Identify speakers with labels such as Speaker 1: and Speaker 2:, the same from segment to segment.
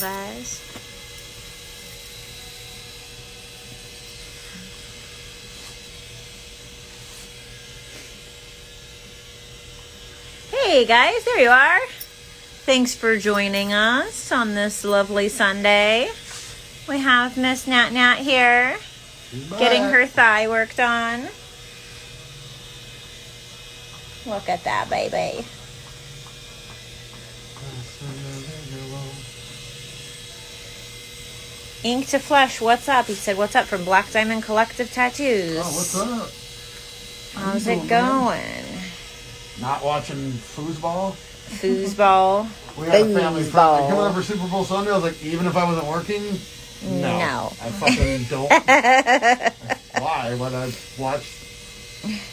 Speaker 1: guys. Hey guys, there you are. Thanks for joining us on this lovely Sunday. We have Miss Nat Nat here, getting her thigh worked on. Look at that, baby. Ink to Flesh, what's up? He said, what's up from Black Diamond Collective Tattoos?
Speaker 2: Oh, what's up?
Speaker 1: How's it going?
Speaker 2: Not watching foosball?
Speaker 1: Foosball.
Speaker 2: We had a family friend coming over Super Bowl Sunday. I was like, even if I wasn't working, no. I fucking don't. Why? When I watched.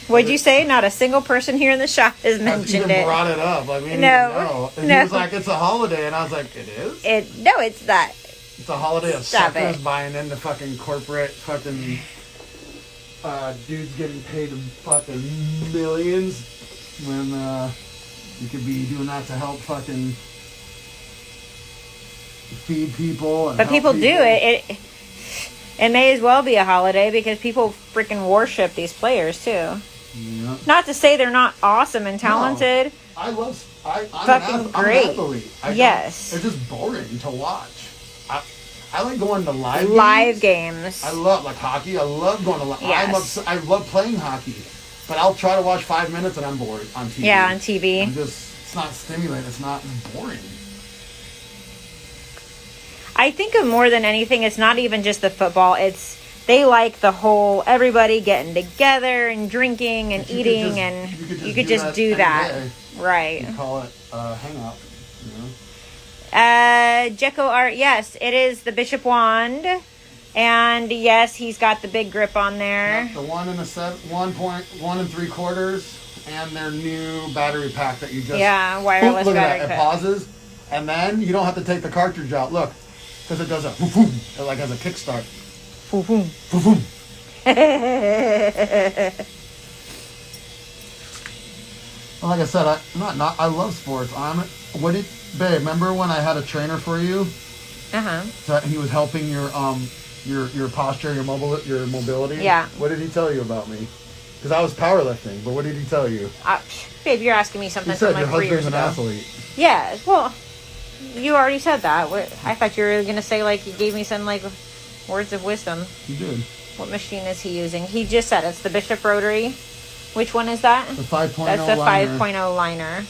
Speaker 1: What'd you say? Not a single person here in the shop has mentioned it.
Speaker 2: Brought it up. Like, we didn't
Speaker 1: no.
Speaker 2: even know. And
Speaker 1: no.
Speaker 2: he was like, it's a holiday. And I was like, it is?
Speaker 1: No, it's not.
Speaker 2: It's a holiday of
Speaker 1: Stop
Speaker 2: suckers
Speaker 1: it.
Speaker 2: buying into fucking corporate fucking dudes getting paid fucking millions when you could be doing that to help fucking feed people. And
Speaker 1: but people do it. It may as well be a holiday because people freaking worship these players too.
Speaker 2: Yeah.
Speaker 1: Not to say they're not awesome and talented.
Speaker 2: No, I'm
Speaker 1: fucking great.
Speaker 2: I'm an athlete.
Speaker 1: Yes.
Speaker 2: It's just boring to watch. I like going to
Speaker 1: live games.
Speaker 2: I love like hockey. I love going to live.
Speaker 1: Yes.
Speaker 2: I love playing hockey, but I'll try to watch 5 minutes and I'm bored on TV.
Speaker 1: Yeah, on TV.
Speaker 2: It's not stimulating. It's not boring.
Speaker 1: I think of more than anything, it's not even just the football. They like the whole everybody getting together and drinking and eating, and you could just do that. Right.
Speaker 2: You call it hangout. You know?
Speaker 1: Jekko art, yes, it is the Bishop wand, and yes, he's got the big grip on there.
Speaker 2: Yep, the 1 and 1.1 3/4, and their new battery pack that you just
Speaker 1: wireless
Speaker 2: look
Speaker 1: battery
Speaker 2: at that.
Speaker 1: pack.
Speaker 2: It pauses, and then you don't have to take the cartridge out. Look, because it does a boom, it like has a kickstart.
Speaker 1: Boom.
Speaker 2: Well, like I said, I love sports. Babe, remember when I had a trainer for you? So he was helping your posture, your mobility.
Speaker 1: Yeah.
Speaker 2: What did he tell you about me? Because I was powerlifting, but what did he tell you?
Speaker 1: Babe, you're asking me something
Speaker 2: He said
Speaker 1: from
Speaker 2: your
Speaker 1: like 3 years
Speaker 2: husband's
Speaker 1: ago.
Speaker 2: an athlete.
Speaker 1: Yeah, well, you already said that. I thought you were gonna say like you gave me some like words of wisdom.
Speaker 2: You did.
Speaker 1: What machine is he using? He just said it's the Bishop Rotary. Which one is that?
Speaker 2: The 5.0
Speaker 1: That's the
Speaker 2: liner.
Speaker 1: 5.0 liner.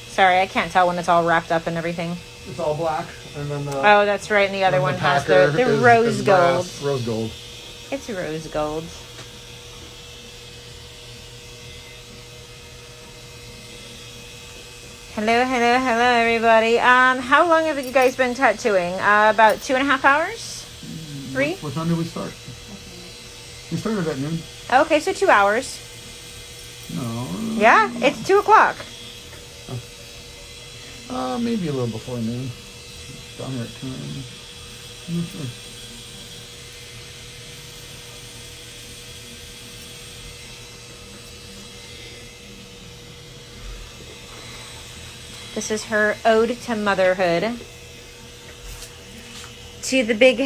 Speaker 1: Sorry, I can't tell when it's all wrapped up and everything.
Speaker 2: It's all black, and then
Speaker 1: oh, that's right. And the other one has the rose gold.
Speaker 2: Rose gold.
Speaker 1: It's rose gold. Hello, everybody. How long have you guys been tattooing? About 2.5 hours? 3?
Speaker 2: What time did we start? We started at noon.
Speaker 1: Okay, so 2 hours.
Speaker 2: No.
Speaker 1: Yeah, it's 2 o'clock.
Speaker 2: Maybe a little before noon. Down here at 2 a.m. I'm not sure.
Speaker 1: This is her ode to motherhood. To the big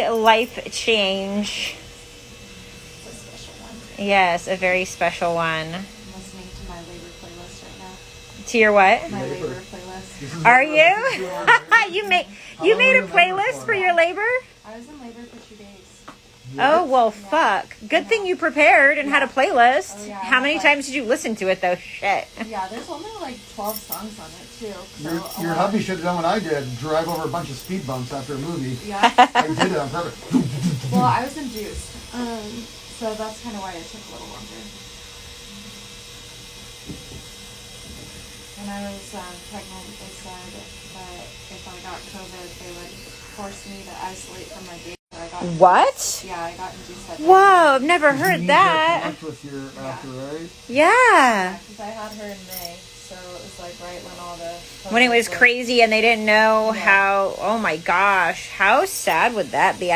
Speaker 1: life change.
Speaker 3: It's a special one.
Speaker 1: Yes, a very special one.
Speaker 3: I'm listening to my labor playlist right now.
Speaker 1: To your what?
Speaker 3: My labor playlist.
Speaker 1: Are you? you made a playlist for your labor?
Speaker 3: I was in labor for 2 days.
Speaker 1: Oh, well, fuck. Good thing you prepared and had a playlist.
Speaker 3: Oh, yeah,
Speaker 1: How many times did you listen to it, though? Shit.
Speaker 3: Yeah, there's only like 12 songs on it, too. So
Speaker 2: Your hubby should have done what I did, drive over a bunch of speed bumps after a movie.
Speaker 3: Yeah.
Speaker 2: I did it on purpose.
Speaker 3: Well, I was induced. So that's kind of why it took a little longer. When I was pregnant, they said that if I got COVID, they would force me to isolate from my baby.
Speaker 1: What?
Speaker 3: Yeah, I got induced at
Speaker 1: Whoa, I've never heard that.
Speaker 2: With your after, right?
Speaker 1: Yeah.
Speaker 3: Because I had her in May, so it was like right when all the...
Speaker 1: When it was crazy and they didn't know how... Oh my gosh. How sad would that be?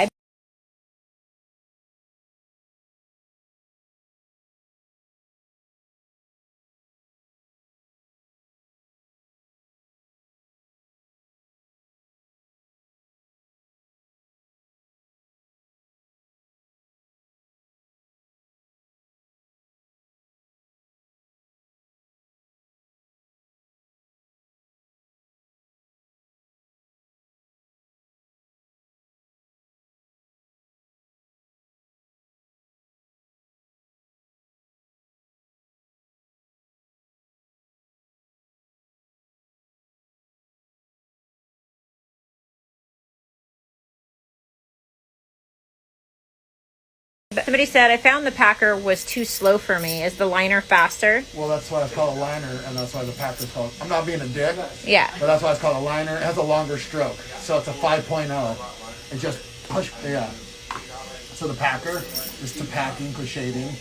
Speaker 1: Somebody said, I found the packer was too slow for me. Is the liner faster?
Speaker 2: Well, that's why it's called a liner, and that's why the packer's called... I'm not being a dick.
Speaker 1: Yeah.
Speaker 2: But that's why it's called a liner. It has a longer stroke. So it's a 5.0. It just push... Yeah. So the packer is to packing for shading,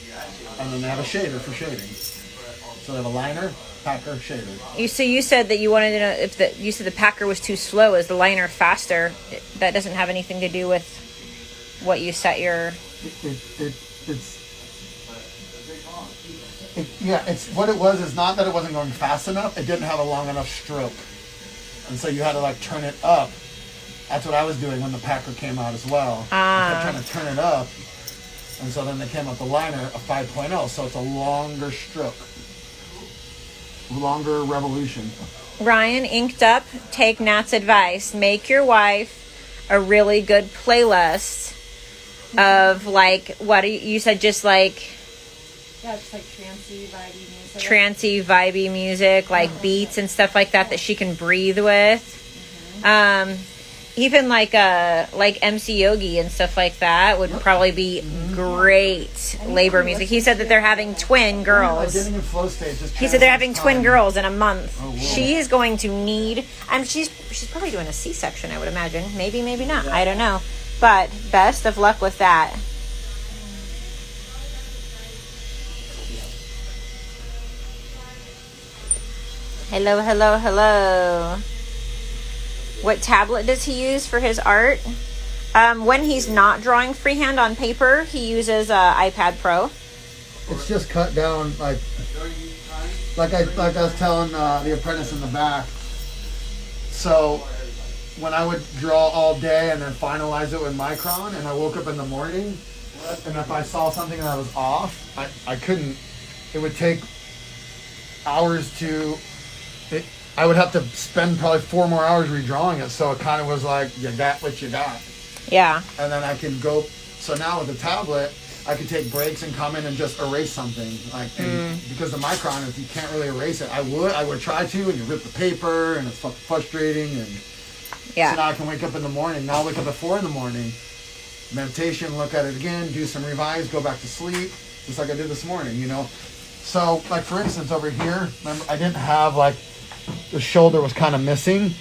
Speaker 2: and then they have a shader for shading. So they have a liner, packer, shader.
Speaker 1: So you said that you wanted to know if you said the packer was too slow. Is the liner faster? That doesn't have anything to do with what you set your...
Speaker 2: It's what it was is not that it wasn't going fast enough. It didn't have a long enough stroke, and so you had to like turn it up. That's what I was doing when the packer came out as well. I kept trying to turn it up, and so then they came up the liner, a 5.0, so it's a longer stroke, longer revolution.
Speaker 1: Ryan, inked up. Take Nat's advice. Make your wife a really good playlist of like what you said, just like
Speaker 3: just like trancey, vibey music.
Speaker 1: Trancey, vibey music, like beats and stuff like that she can breathe with. Even like MC Yogi and stuff like that would probably be great labor music. He said that they're having twin girls. He said they're having twin girls in a month. Oh, she is going to need. She's probably doing a C-section, I would imagine. Maybe not. I don't know. But best of luck with that. Hello. What tablet does he use for his art? When he's not drawing freehand on paper, he uses iPad Pro.
Speaker 2: It's just cut down like I was telling the apprentice in the back. So when I would draw all day and then finalize it with Micron, and I woke up in the morning, and if I saw something that was off, I couldn't. It would take hours to. I would have to spend probably 4 more hours redrawing it, so it kind of was like, you got what you got.
Speaker 1: Yeah.
Speaker 2: And then I can go, so now with the tablet, I can take breaks and come in and just erase something. Because the Micron, if you can't really erase it, I would try to, and you rip the paper, and it's frustrating, and so now I can wake up in the morning. Now I wake up at 4 in the morning, meditation, look at it again, do some revise, go back to sleep, just like I did this morning, So, like for instance, over here, remember, I didn't have the shoulder was kind of missing,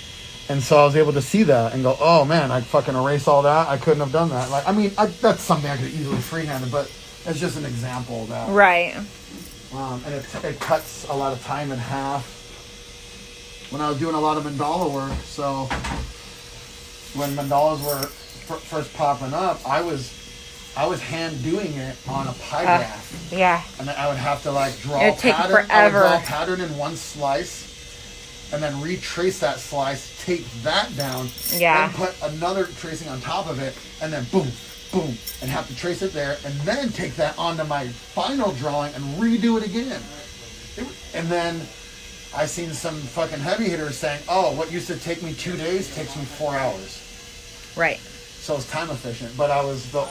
Speaker 2: and so I was able to see that and go, oh man, I fucking erase all that. I couldn't have done that. That's something I could easily freehand, but it's just an example of that.
Speaker 1: Right.
Speaker 2: And it cuts a lot of time in half. When I was doing a lot of mandala work, so when mandalas were first popping up, I was hand doing it on a pie graph.
Speaker 1: Yeah.
Speaker 2: And then I would have to draw
Speaker 1: a pattern.
Speaker 2: I would draw a pattern in one slice, and then retrace that slice, take that down, then put another tracing on top of it, and then boom, boom, and have to trace it there, and then take that onto my final drawing and redo it again. And then I seen some fucking heavy hitters saying, oh, what used to take me 2 days takes me 4 hours.
Speaker 1: Right.
Speaker 2: So it's time efficient. But I was the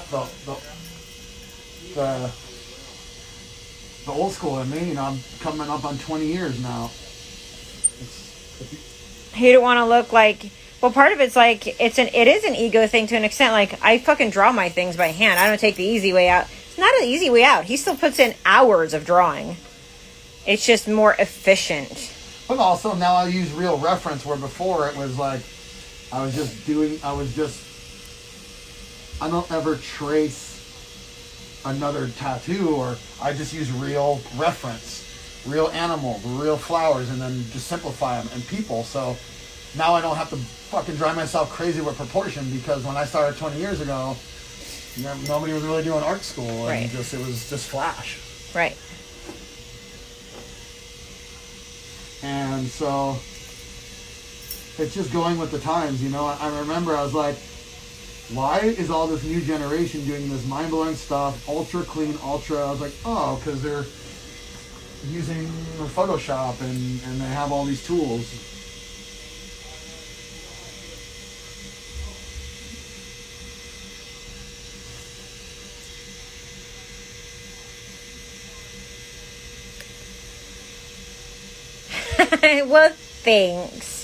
Speaker 2: old school in me, I'm coming up on 20 years now.
Speaker 1: You don't want to look like... Well, part of it's it is an ego thing to an extent. I fucking draw my things by hand. I don't take the easy way out. It's not an easy way out. He still puts in hours of drawing. It's just more efficient.
Speaker 2: But also now I use real reference, where before it was I don't ever trace another tattoo, or I just use real reference, real animals, real flowers, and then just simplify them and people. So now I don't have to fucking drive myself crazy with proportion, because when I started 20 years ago, nobody was really doing art school, and it was just flash.
Speaker 1: Right.
Speaker 2: And so it's just going with the times, I remember I was like, why is all this new generation doing this mind-blowing stuff, ultra clean, ultra... I was like, oh, because they're using Photoshop and they have all these tools.
Speaker 1: Well, thanks.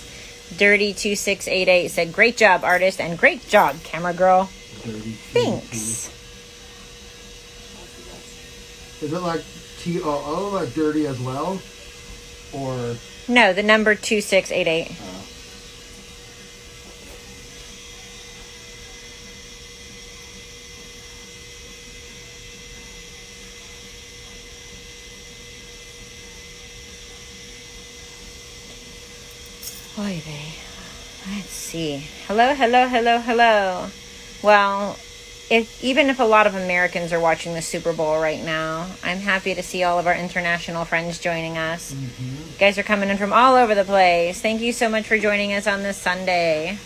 Speaker 1: Dirty2688 said, great job, artist, and great job, camera girl. Thanks.
Speaker 2: Is it like TOO, like dirty as well? Or...
Speaker 1: No, the number 2688. Oy vey. Let's see. Hello, hello, hello, hello. Well, even if a lot of Americans are watching the Super Bowl right now, I'm happy to see all of our international friends joining us. Mm-hmm. You guys are coming in from all over the place. Thank you so much for joining us on this Sunday.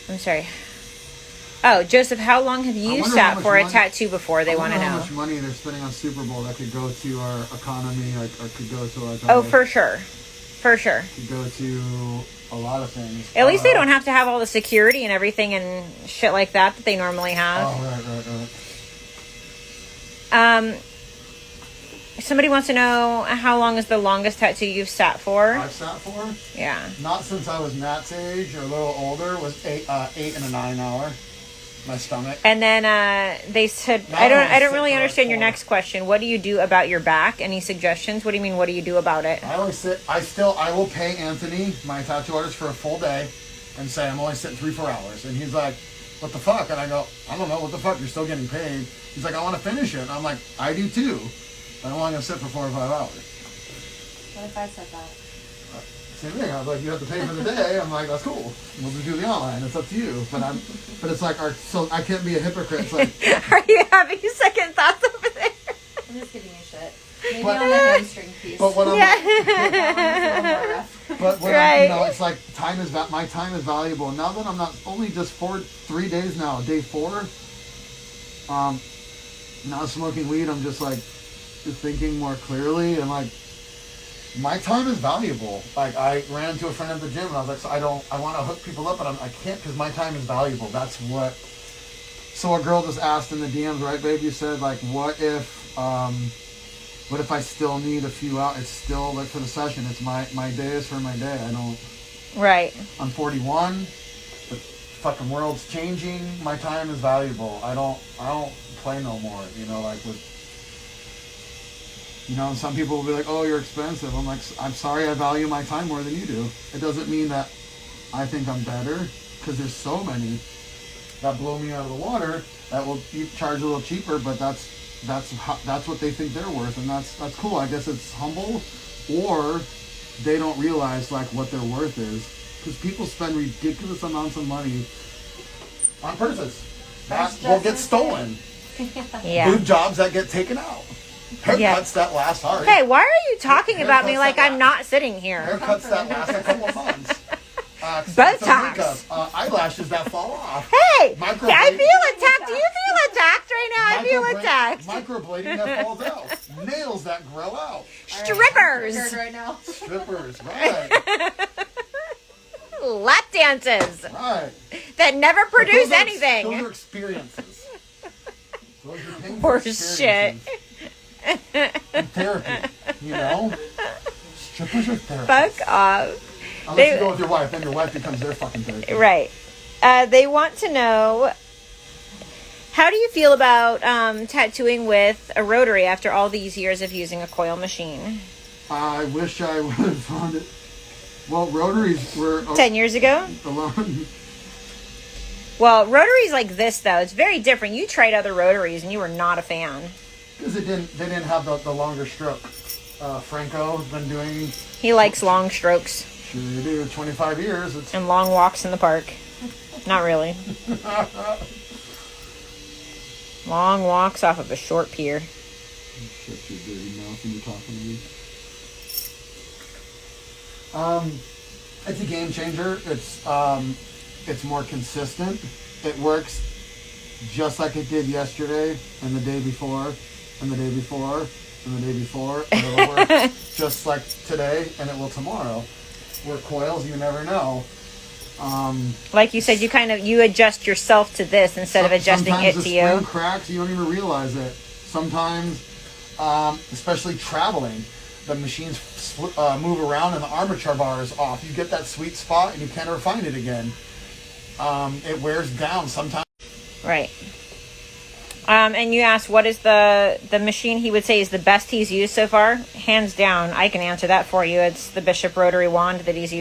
Speaker 1: I'm sorry. Oh, Joseph, how long have you sat for a tattoo before? They want to know.
Speaker 2: How much money they're spending on Super Bowl that could go to our economy, or could go to like...
Speaker 1: Oh, for sure. For sure.
Speaker 2: Could go to a lot of things.
Speaker 1: At least they don't have to have all the security and everything and shit like that they normally have.
Speaker 2: Oh, right.
Speaker 1: Somebody wants to know, how long is the longest tattoo you've sat for?
Speaker 2: I've sat for?
Speaker 1: Yeah.
Speaker 2: Not since I was Matt's age or a little older. Was 8 and a 9 hour. My stomach.
Speaker 1: And then they said, I don't really understand your next question. What do you do about your back? Any suggestions? What do you mean, what do you do about it?
Speaker 2: I will pay Anthony, my tattoo artist, for a full day and say I'm only sitting 3-4 hours. And he's like, what the fuck? And I go, I don't know, what the fuck? You're still getting paid. He's like, I want to finish it. And I'm like, I do too. I'm only going to sit for 4 or 5 hours.
Speaker 3: What if I said that?
Speaker 2: Same thing. I was like, you have to pay for the day. I'm like, that's cool. We'll just do the online. It's up to you. But it's like, so I can't be a hypocrite. It's like,
Speaker 1: are you having second thoughts over there?
Speaker 3: I'm just giving you shit. Maybe on the hamstring piece.
Speaker 2: But what
Speaker 1: yeah.
Speaker 2: But when right. It's like my time is valuable. Now that I'm not only just 3 days now, day 4, not smoking weed, I'm just like thinking more clearly, and like my time is valuable. Like I ran into a friend at the gym and I was like, so I want to hook people up, but I can't because my time is valuable. That's what. So a girl just asked in the DMs, right, babe? You said like, what if I still need a few out? It's still like for the session. It's my day is for my day. I don't. Right. I'm 41. The fucking world's changing. My time is valuable. I don't play no more. You know, like with. You know, and some people will be like, oh, you're expensive. I'm like, I'm sorry, I value my time more than you do. It doesn't mean that I think I'm better, because there's so many that blow me out of the water that will charge a little cheaper, but that's what they think they're worth, and that's cool. I guess it's humble, or they don't realize like what their worth is, because people spend ridiculous amounts of money on purses that will get stolen.
Speaker 1: Yeah.
Speaker 2: Boob jobs that get taken out. Haircuts that last hard.
Speaker 1: Hey, why are you talking about me like I'm not sitting here?
Speaker 2: Haircuts that last a couple of months.
Speaker 1: Botox.
Speaker 2: Eyelashes that fall off.
Speaker 1: Hey, I feel attacked. Do you feel attacked right now? I feel attacked.
Speaker 2: Microblading that falls out. Nails that grow out.
Speaker 1: Strippers.
Speaker 3: Right now.
Speaker 2: Strippers, right.
Speaker 1: Lap dances.
Speaker 2: Right.
Speaker 1: That never produce anything.
Speaker 2: Those are experiences. Those are painful
Speaker 1: Horse
Speaker 2: experiences.
Speaker 1: shit.
Speaker 2: And therapy, you know? Strippers are therapists.
Speaker 1: Fuck off.
Speaker 2: Unless you go with your wife, then your wife becomes their fucking therapist.
Speaker 1: Right. They want to know, how do you feel about tattooing with a rotary after all these years of using a coil machine?
Speaker 2: I wish I would have found it. Well, rotaries were...
Speaker 1: 10 years ago?
Speaker 2: Alone.
Speaker 1: Well, rotaries like this, though, it's very different. You tried other rotaries and you were not a fan.
Speaker 2: Because they didn't have the longer stroke. Franco's been doing...
Speaker 1: He likes long strokes.
Speaker 2: Sure you do. 25 years.
Speaker 1: And long walks in the park. Not really. Long walks off of a short pier.
Speaker 2: Shut your dirty mouth when you're talking to me. It's a game changer. It's more consistent. It works just like it did yesterday and the day before and the day before and the day before. And it'll work just like today and it will tomorrow. Where coils, you never know.
Speaker 1: Like you said, you adjust yourself to this instead of adjusting it to you.
Speaker 2: Sometimes the spring cracks, you don't even realize it. Sometimes, especially traveling, the machines move around and the armature bar is off. You get that sweet spot and you can't ever find it again. It wears down sometimes.
Speaker 1: Right. And you asked what is the machine he would say is the best he's used so far? Hands down, I can answer that for you. It's the Bishop rotary wand that he's used.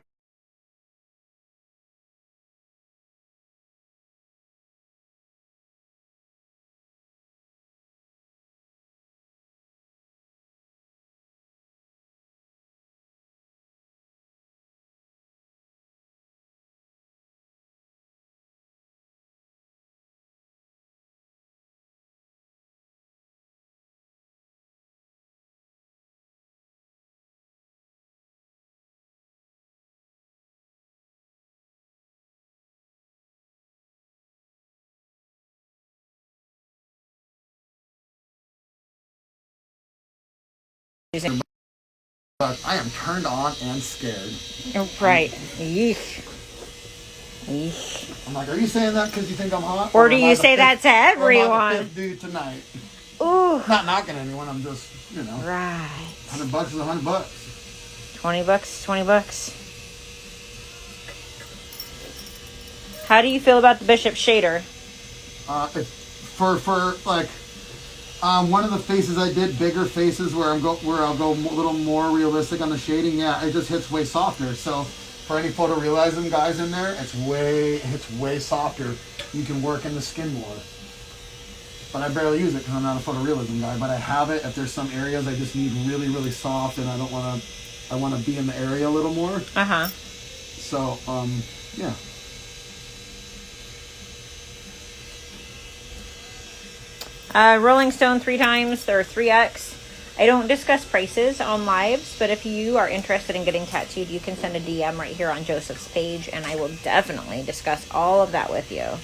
Speaker 2: But I am turned on and scared.
Speaker 1: Right. Yeesh. Yeesh.
Speaker 2: I'm like, are you saying that because you think I'm hot?
Speaker 1: Or do you say that to everyone?
Speaker 2: Or am I the fifth dude tonight?
Speaker 1: Ooh.
Speaker 2: Not knocking anyone. I'm just,
Speaker 1: Right.
Speaker 2: $100 is $100.
Speaker 1: $20, $20. How do you feel about the Bishop shader?
Speaker 2: One of the faces I did, bigger faces where I'll go a little more realistic on the shading. Yeah, it just hits way softer. So for any photorealism guys in there, it's way softer. You can work in the skin more. But I barely use it because I'm not a photorealism guy. But I have it if there's some areas I just need really, really soft, and I want to be in the area a little more. So yeah.
Speaker 1: Rolling Stone 3 times or 3X. I don't discuss prices on lives, but if you are interested in getting tattooed, you can send a DM right here on Joseph's page, and I will definitely discuss all of that with you.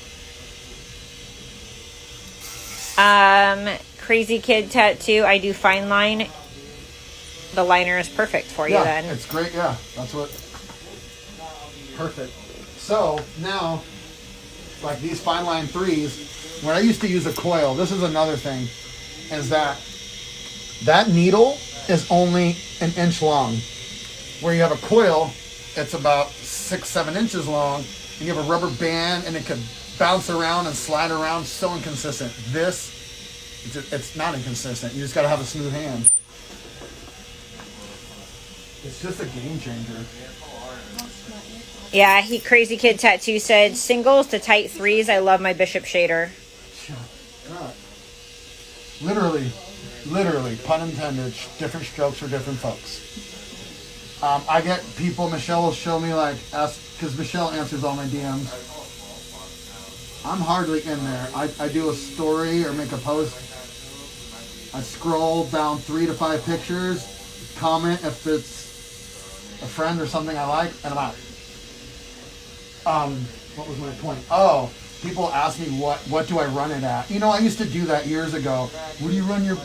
Speaker 1: Crazy Kid Tattoo. I do fine line. The liner is perfect for you then.
Speaker 2: It's great. Yeah, that's what. Perfect. So now, like these fine line 3s. When I used to use a coil, this is another thing, is that needle is only an inch long. Where you have a coil, it's about 6-7 inches long, and you have a rubber band, and it could bounce around and slide around. So inconsistent. It's not inconsistent. You just got to have a smooth hand. It's just a game changer.
Speaker 1: Yeah, Crazy Kid Tattoo said, singles to tight 3s, I love my Bishop shader.
Speaker 2: God. Literally, pun intended, different strokes for different folks. I get people, Michelle will show me because Michelle answers all my DMs. I'm hardly in there. I do a story or make a post. I scroll down 3 to 5 pictures, comment if it's a friend or something I like, and I'm out. What was my point? Oh, people ask me what do I run it at? I used to do that years ago. What do you run your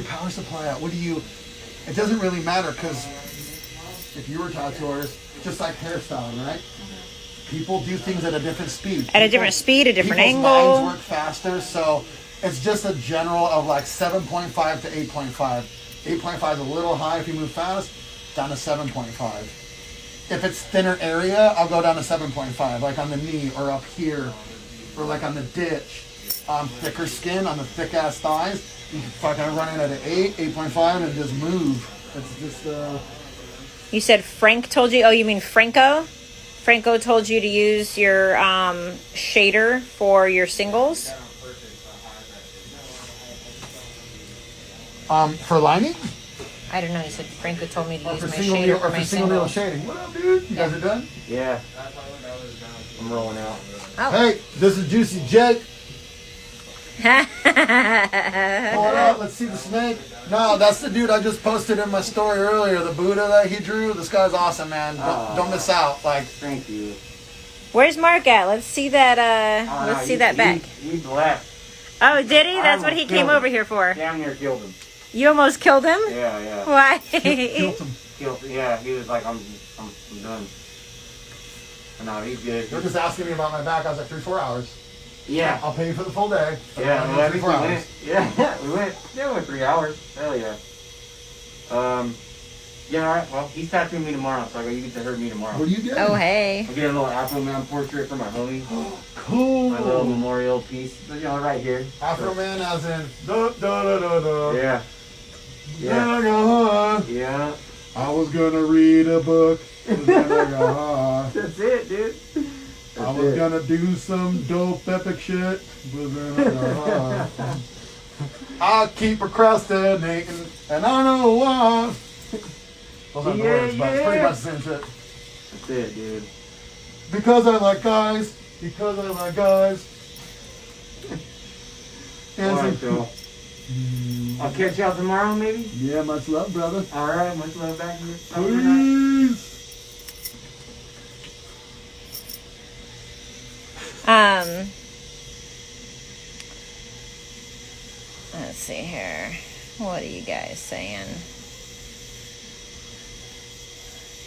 Speaker 2: power supply at? It doesn't really matter, because if you were tattooers, just like hairstyling, right? People do things at a different speed.
Speaker 1: At a different speed, a different angle.
Speaker 2: People's minds work faster, so it's just a general of 7.5 to 8.5. 8.5 is a little high if you move fast, down to 7.5. If it's thinner area, I'll go down to 7.5, like on the knee or up here, or like on the ditch. Thicker skin on the thick ass thighs, you can fucking run it at an 8.5 and just move. It's just
Speaker 1: You said Frank told you, oh, you mean Franco? Franco told you to use your shader for your singles?
Speaker 2: For lining?
Speaker 1: I don't know. He said Franco told me to use my
Speaker 2: single
Speaker 1: shader
Speaker 2: needle,
Speaker 1: for
Speaker 2: or
Speaker 1: my
Speaker 2: for single needle
Speaker 1: singles.
Speaker 2: shading. What up, dude? You guys are done?
Speaker 4: Yeah. I'm rolling out.
Speaker 1: Oh.
Speaker 2: Hey, this is Juicy Jake. Pull it out. Let's see the snake. No, that's the dude I just posted in my story earlier. The Buddha that he drew. This guy's awesome, man. Don't miss out.
Speaker 4: Thank you.
Speaker 1: Where's Mark at? Let's see that. Let's see that back.
Speaker 4: He left.
Speaker 1: Oh, did he? That's what he came over here for.
Speaker 4: Down there killed him.
Speaker 1: You almost killed him?
Speaker 4: Yeah.
Speaker 1: Why?
Speaker 2: Killed him.
Speaker 4: Yeah, he was like, I'm done. No, he's good.
Speaker 2: They're just asking me about my back. I was like, 3-4 hours.
Speaker 4: Yeah.
Speaker 2: I'll pay you for the full day.
Speaker 4: Yeah, well, I
Speaker 2: 3-4
Speaker 4: think we
Speaker 2: hours.
Speaker 4: went. Yeah, we went. Yeah, we went 3 hours. Hell yeah. Yeah, alright. Well, he's tattooing me tomorrow, so you get to hurt me tomorrow.
Speaker 2: What are you getting?
Speaker 1: Oh, hey.
Speaker 4: I'm getting a little Afro Man portrait for my homie.
Speaker 2: Cool.
Speaker 4: My little memorial piece. You know, right here.
Speaker 2: Afro Man as in da da da da da.
Speaker 4: Yeah.
Speaker 2: Da,
Speaker 4: Yeah.
Speaker 2: da, da.
Speaker 4: Yeah.
Speaker 2: I was gonna read a book. Da, da, da.
Speaker 4: That's it, dude.
Speaker 2: I was gonna do some dope epic shit. I keep procrastinating, and I know why. Those aren't the words, but it's pretty much the same shit.
Speaker 4: That's it, dude.
Speaker 2: Because I like guys. Because I like guys. And
Speaker 4: Alright, Phil. I'll catch y'all tomorrow, maybe?
Speaker 2: yeah, much love, brother.
Speaker 4: Alright, much love back here.
Speaker 2: Please.
Speaker 1: Let's see here. What are you guys saying?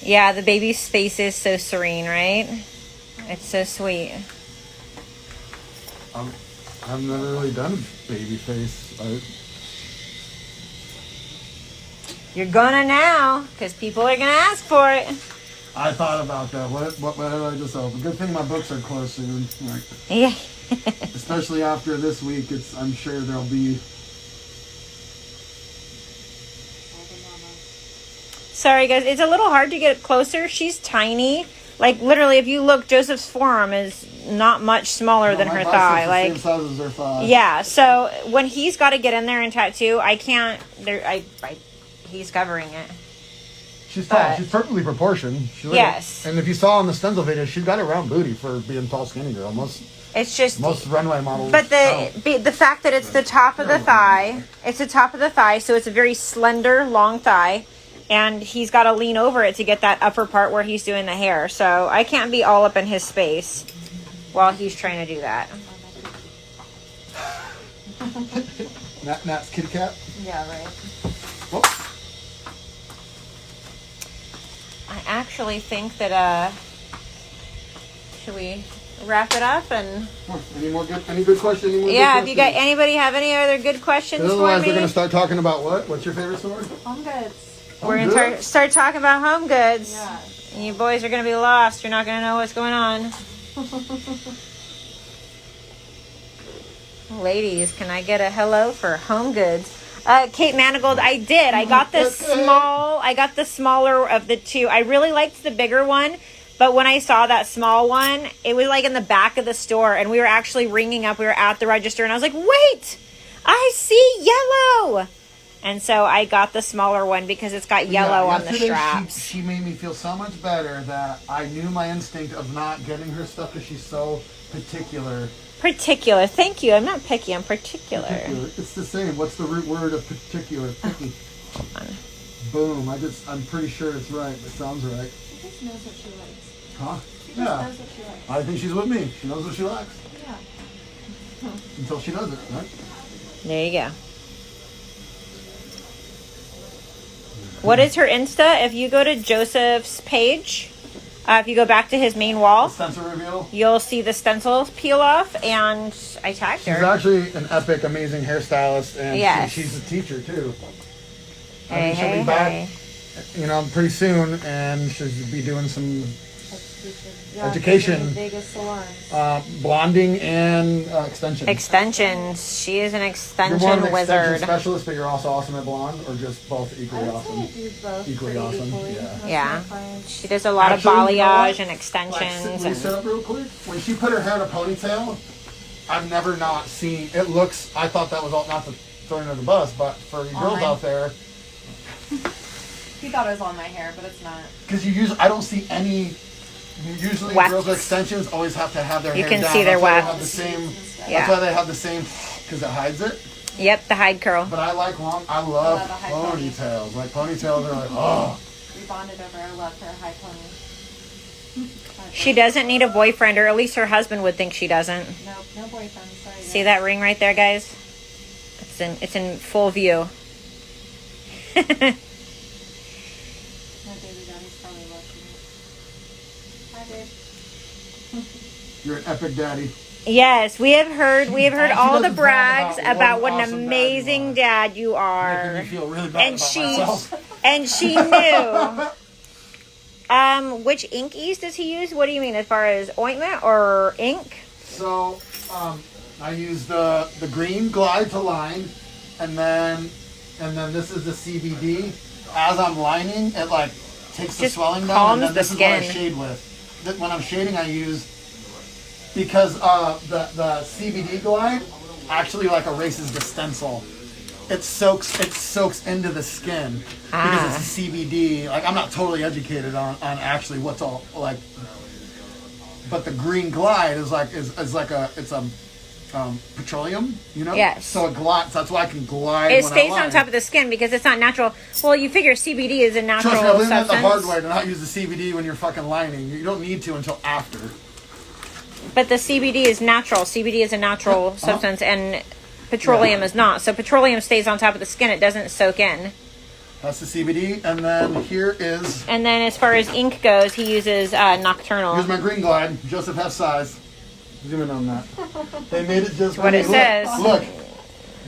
Speaker 1: Yeah, the baby's face is so serene, right? It's so sweet.
Speaker 2: I've never really done a baby face.
Speaker 1: You're gonna now, because people are gonna ask for it.
Speaker 2: I thought about that. What did I just open? Good thing my books are closed soon. Like,
Speaker 1: Yeah.
Speaker 2: especially after this week, I'm sure there'll be.
Speaker 1: Sorry, guys. It's a little hard to get closer. She's tiny. Like, literally, if you look, Joseph's forearm is not much smaller than her thigh. Like,
Speaker 2: the same size as her thigh.
Speaker 1: yeah. So when he's got to get in there and tattoo, I can't. He's covering it.
Speaker 2: She's tall.
Speaker 1: But-
Speaker 2: She's perfectly proportioned.
Speaker 1: Yes.
Speaker 2: And if you saw on the stencil video, she's got a round booty for being tall, skinny girl.
Speaker 1: It's just.
Speaker 2: Most runway models.
Speaker 1: But the fact that it's the top of the thigh, it's the top of the thigh, so it's a very slender, long thigh, and he's got to lean over it to get that upper part where he's doing the hair. So I can't be all up in his space while he's trying to do that.
Speaker 2: Nat's kitty cat.
Speaker 3: Yeah, right.
Speaker 2: Whoop.
Speaker 1: I actually think that should we wrap it up and
Speaker 2: Any good question? Any more
Speaker 1: yeah,
Speaker 2: good
Speaker 1: if you got
Speaker 2: questions?
Speaker 1: anybody have any other good questions for
Speaker 2: Otherwise,
Speaker 1: me?
Speaker 2: we're gonna start talking about what? What's your favorite sword?
Speaker 3: Home goods.
Speaker 1: We're gonna start talking about home goods.
Speaker 3: Yeah.
Speaker 1: And you boys are gonna be lost. You're not gonna know what's going on. Ladies, can I get a hello for home goods? Kate Manigold, I did. I got the smaller of the two. I really liked the bigger one, but when I saw that small one, it was like in the back of the store, and we were actually ringing up. We were at the register, and I was like, wait, I see yellow. And so I got the smaller one because it's got yellow on the
Speaker 2: yesterday
Speaker 1: straps.
Speaker 2: She made me feel so much better that I knew my instinct of not getting her stuff because she's so particular.
Speaker 1: Particular. Thank you. I'm not picky. I'm particular.
Speaker 2: It's the same. What's the root word of particular? Picky. Boom. I'm pretty sure it's right. It sounds right.
Speaker 3: She just knows what she likes.
Speaker 2: Huh?
Speaker 3: She just
Speaker 2: Yeah.
Speaker 3: knows what she likes.
Speaker 2: I think she's with me. She knows what she likes.
Speaker 3: Yeah.
Speaker 2: Until she doesn't, right?
Speaker 1: There you go. What is her Insta? If you go to Joseph's page, if you go back to his main wall,
Speaker 2: Stencil reveal.
Speaker 1: you'll see the stencils peel off, and I tagged
Speaker 2: She's
Speaker 1: her.
Speaker 2: actually an epic, amazing hairstylist, and
Speaker 1: Yes.
Speaker 2: she's a teacher too.
Speaker 1: Hey,
Speaker 2: she'll
Speaker 1: hey,
Speaker 2: be back,
Speaker 1: hey.
Speaker 2: Pretty soon, and she'll be doing some
Speaker 3: Yeah,
Speaker 2: Education.
Speaker 3: the biggest salons.
Speaker 2: blonding and extension.
Speaker 1: Extensions. She is an
Speaker 2: You're more of
Speaker 1: extension
Speaker 2: an extension
Speaker 1: wizard.
Speaker 2: specialist, but you're also awesome at blonde, or just both
Speaker 3: I
Speaker 2: equally
Speaker 3: would say
Speaker 2: awesome.
Speaker 3: I do both
Speaker 2: Equally
Speaker 3: pretty
Speaker 2: awesome,
Speaker 3: equally.
Speaker 2: yeah.
Speaker 3: Most of
Speaker 1: Yeah.
Speaker 3: my clients-
Speaker 1: She does a lot
Speaker 2: Actually,
Speaker 1: of
Speaker 2: you know
Speaker 1: balayage
Speaker 2: what?
Speaker 1: and
Speaker 2: Like,
Speaker 1: extensions.
Speaker 2: we set up real quick. When she put her hair in a ponytail, I've never not seen. It looks. I thought that was all not to throw her under the bus, but for you girls
Speaker 3: mine.
Speaker 2: out there,
Speaker 3: He thought it was on my hair, but it's not.
Speaker 2: because I don't see any. Usually,
Speaker 1: Wefts.
Speaker 2: girls with extensions always have to have their
Speaker 1: You
Speaker 2: hair
Speaker 1: can
Speaker 2: down.
Speaker 1: see their
Speaker 2: That's why they
Speaker 1: wefts.
Speaker 2: have the same.
Speaker 1: Yeah.
Speaker 2: That's why they have the same, because it hides it.
Speaker 1: Yep, the hide curl.
Speaker 2: But I like long. I love
Speaker 3: love a high pony.
Speaker 2: ponytails. Like ponytails are like, oh.
Speaker 3: We bonded over our love for a high pony.
Speaker 1: She doesn't need a boyfriend, or at least her husband would think she doesn't.
Speaker 3: Nope, no boyfriend. Sorry.
Speaker 1: See that ring right there, guys? It's in full view.
Speaker 3: My baby daddy's probably watching it. Hi, babe.
Speaker 2: You're an epic daddy.
Speaker 1: Yes, we have heard
Speaker 2: She
Speaker 1: all the
Speaker 2: doesn't brag
Speaker 1: brags
Speaker 2: about
Speaker 1: about
Speaker 2: what
Speaker 1: what an
Speaker 2: awesome
Speaker 1: amazing dad you
Speaker 2: Making
Speaker 1: are.
Speaker 2: me feel really bad about myself.
Speaker 1: And she knew. Which ink ease does he use? What do you mean, as far as ointment or ink?
Speaker 2: So, I use the green glide to line, and then this is the CBD. As I'm lining, it like takes the
Speaker 1: Just
Speaker 2: swelling down,
Speaker 1: calms
Speaker 2: and then this
Speaker 1: the
Speaker 2: is what I
Speaker 1: skin.
Speaker 2: shade with. When I'm shading, I use, because the CBD glide actually like erases the stencil. It soaks into the skin because it's CBD. Like, I'm not totally educated on actually what's all like, but the green glide is like petroleum, you know?
Speaker 1: Yes.
Speaker 2: So it glides. That's why I can glide.
Speaker 1: It
Speaker 2: when
Speaker 1: stays
Speaker 2: I line.
Speaker 1: on top of the skin because it's not natural. Well, you figure CBD is a natural
Speaker 2: Trust me, I learned that
Speaker 1: substance.
Speaker 2: the hard way to not use the CBD when you're fucking lining. You don't need to until after.
Speaker 1: But the CBD is natural. CBD is a natural substance, and petroleum is not. So petroleum stays on top of the skin. It doesn't soak in.
Speaker 2: That's the CBD, and then here is.
Speaker 1: And then as far as ink goes, he uses Nocturnal.
Speaker 2: Here's my green glide. Joseph F. size. Zoom in on that. They made it just for
Speaker 1: What
Speaker 2: me.
Speaker 1: it says.
Speaker 2: Look,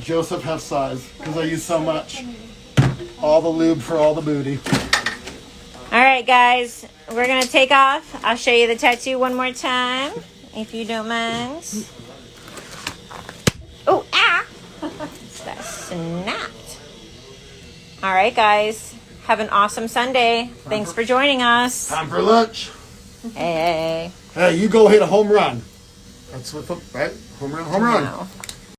Speaker 2: Joseph F. size, because I use so much. All the lube for all the booty.
Speaker 1: All right, guys, we're gonna take off. I'll show you the tattoo one more time, if you don't mind. Oh, that snapped. All right, guys, have an awesome Sunday. Thanks for joining us.
Speaker 2: Time for lunch.
Speaker 1: Hey.
Speaker 2: Hey, you go hit a home run. That's what, right? Home run, home run.
Speaker 1: No.